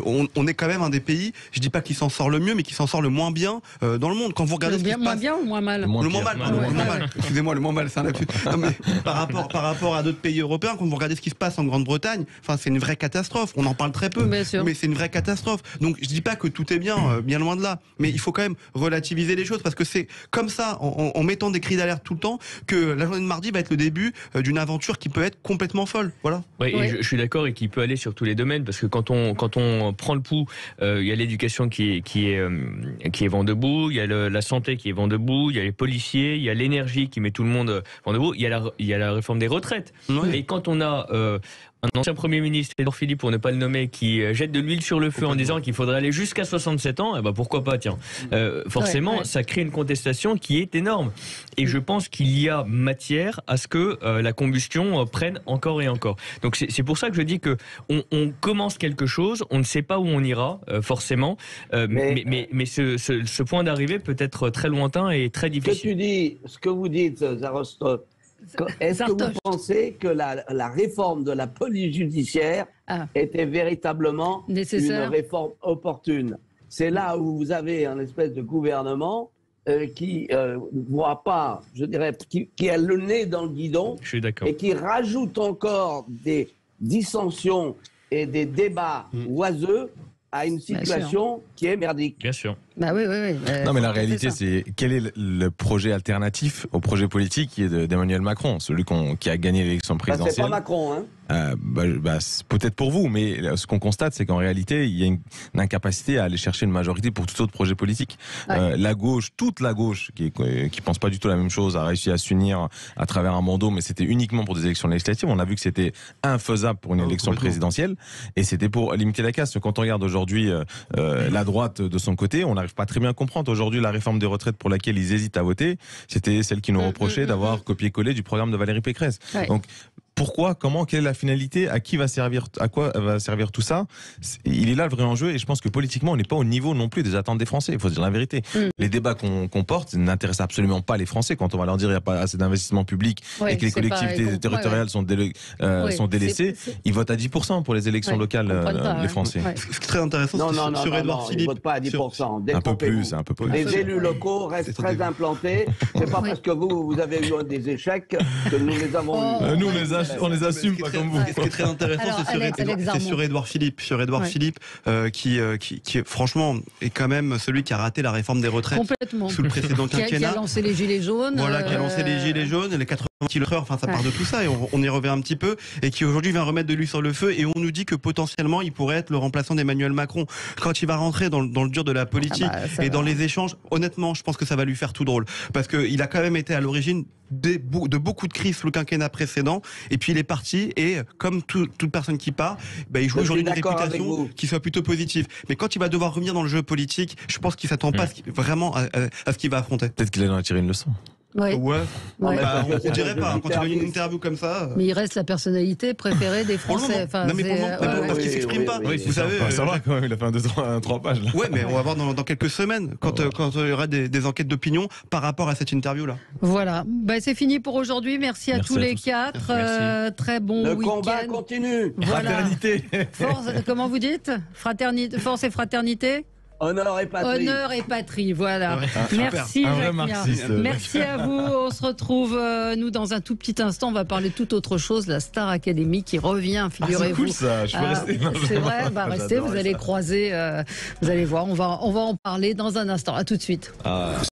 On est quand même un des pays, je dis pas qu'il s'en sort le mieux, mais qui s'en sort le moins bien dans le monde. Quand vous regardez le moins bien ou le moins mal? Le moins mal. Excusez-moi, le moins mal, c'est un lapsus. Non, mais par rapport à d'autres pays européens, quand vous regardez ce qui se passe en Grande-Bretagne, enfin, c'est une vraie catastrophe. On en parle très peu, mais c'est une vraie catastrophe. Donc je dis pas que tout est bien, bien loin de là, mais il faut quand même relativiser les choses parce que c'est comme ça, en mettant des cris d'alerte tout le temps, que la journée de mardi va être le début d'une aventure qui peut être complètement folle. Voilà. Oui, je suis d'accord et qui peut aller sur tous les domaines parce que quand on prend le pouls, il y a l'éducation qui est vent debout, il y a la santé qui est vent debout, il y a les policiers, il y a l'énergie qui met tout le monde vent debout, il y a la réforme des retraites. Oui. Et quand on a un ancien Premier ministre, Édouard Philippe, pour ne pas le nommer, qui jette de l'huile sur le feu en disant qu'il faudrait aller jusqu'à 67 ans, eh ben pourquoi pas, tiens. Forcément, ça crée une contestation qui est énorme. Et je pense qu'il y a matière à ce que la combustion prenne encore et encore. Donc c'est pour ça que je dis que on commence quelque chose, on ne sait pas où on ira, forcément, mais ce point d'arrivée peut être très lointain et très difficile. Ce que vous dites, Zarostov, est-ce que vous pensez que la réforme de la police judiciaire était véritablement nécessaire, une réforme opportune? C'est là où vous avez un espèce de gouvernement qui voit pas, je dirais, qui a le nez dans le guidon. Je suis d'accord. Et qui rajoute encore des dissensions et des débats oiseux à une situation qui est merdique. Bien sûr. Bah oui. Non, mais la réalité, c'est quel est le projet alternatif au projet politique qui est d'Emmanuel Macron, celui qui a gagné l'élection présidentielle. C'est pas Macron, hein. Peut-être pour vous, mais ce qu'on constate, c'est qu'en réalité, il y a une incapacité à aller chercher une majorité pour tout autre projet politique. La gauche, toute la gauche, qui pense pas du tout la même chose, a réussi à s'unir à travers un bandeau, mais c'était uniquement pour des élections législatives. On a vu que c'était infaisable pour une élection présidentielle, et c'était pour limiter la casse. Quand on regarde aujourd'hui la droite de son côté, on n'arrive pas très bien à comprendre. Aujourd'hui, la réforme des retraites pour laquelle ils hésitent à voter, c'était celle qui nous reprochait d'avoir copié-collé du programme de Valérie Pécresse. Donc, pourquoi, comment, quelle est la finalité, à quoi va servir tout ça? Il est là le vrai enjeu, et je pense que politiquement on n'est pas au niveau non plus des attentes des Français, il faut se dire la vérité. Les débats qu'on porte n'intéressent absolument pas les Français. Quand on va leur dire qu'il n'y a pas assez d'investissement public et que les collectivités territoriales sont délaissées, ils votent à 10% pour les élections locales, les Français. Ce qui est très intéressant, sur Édouard Philippe, ils ne votent pas à 10%. Un peu plus. Les élus locaux restent très implantés. C'est pas parce que vous avez eu des échecs que nous les avons eu. On les assume pas comme vous. Ce qui est très intéressant, c'est sur Édouard Philippe. Philippe, qui franchement est quand même celui qui a raté la réforme des retraites sous le précédent quinquennat. Qui a lancé les gilets jaunes. Voilà, qui a lancé les gilets jaunes, les 80 enfin ça part de tout ça et on y revient un petit peu, et qui aujourd'hui vient remettre de l'huile sur le feu, et on nous dit que potentiellement il pourrait être le remplaçant d'Emmanuel Macron. Quand il va rentrer dans le dur de la politique et dans les échanges, honnêtement je pense que ça va lui faire tout drôle, parce qu'il a quand même été à l'origine de beaucoup de crises sous le quinquennat précédent, et puis il est parti, et comme toute personne qui part, il joue aujourd'hui une réputation qui soit plutôt positive. Mais quand il va devoir revenir dans le jeu politique, je pense qu'il s'attend pas vraiment à ce qu'il va affronter. Peut-être qu'il en a tiré une leçon. Ouais. On dirait pas, quand il donne une interview comme ça. Mais il reste la personnalité préférée des Français. Non, mais parce qu'il s'exprime pas. Vous savez. Ça va quand même, il a fait 3 pages. Là. Ouais, mais on va voir dans quelques semaines, quand il y aura des enquêtes d'opinion par rapport à cette interview-là. Voilà. C'est fini pour aujourd'hui. Merci à tous les 4. Très bon week-end. Le combat continue. Voilà. Fraternité. Force, comment vous dites? Fraternité, force et fraternité. Honneur et patrie. Honneur et patrie, voilà. Merci Jacques. Merci à vous. On se retrouve, nous, dans un tout petit instant. On va parler tout autre chose. La Star Academy qui revient, figurez-vous. C'est cool ça, je peux rester. C'est vrai, restez, vous allez croiser, vous allez voir. On va en parler dans un instant. À tout de suite.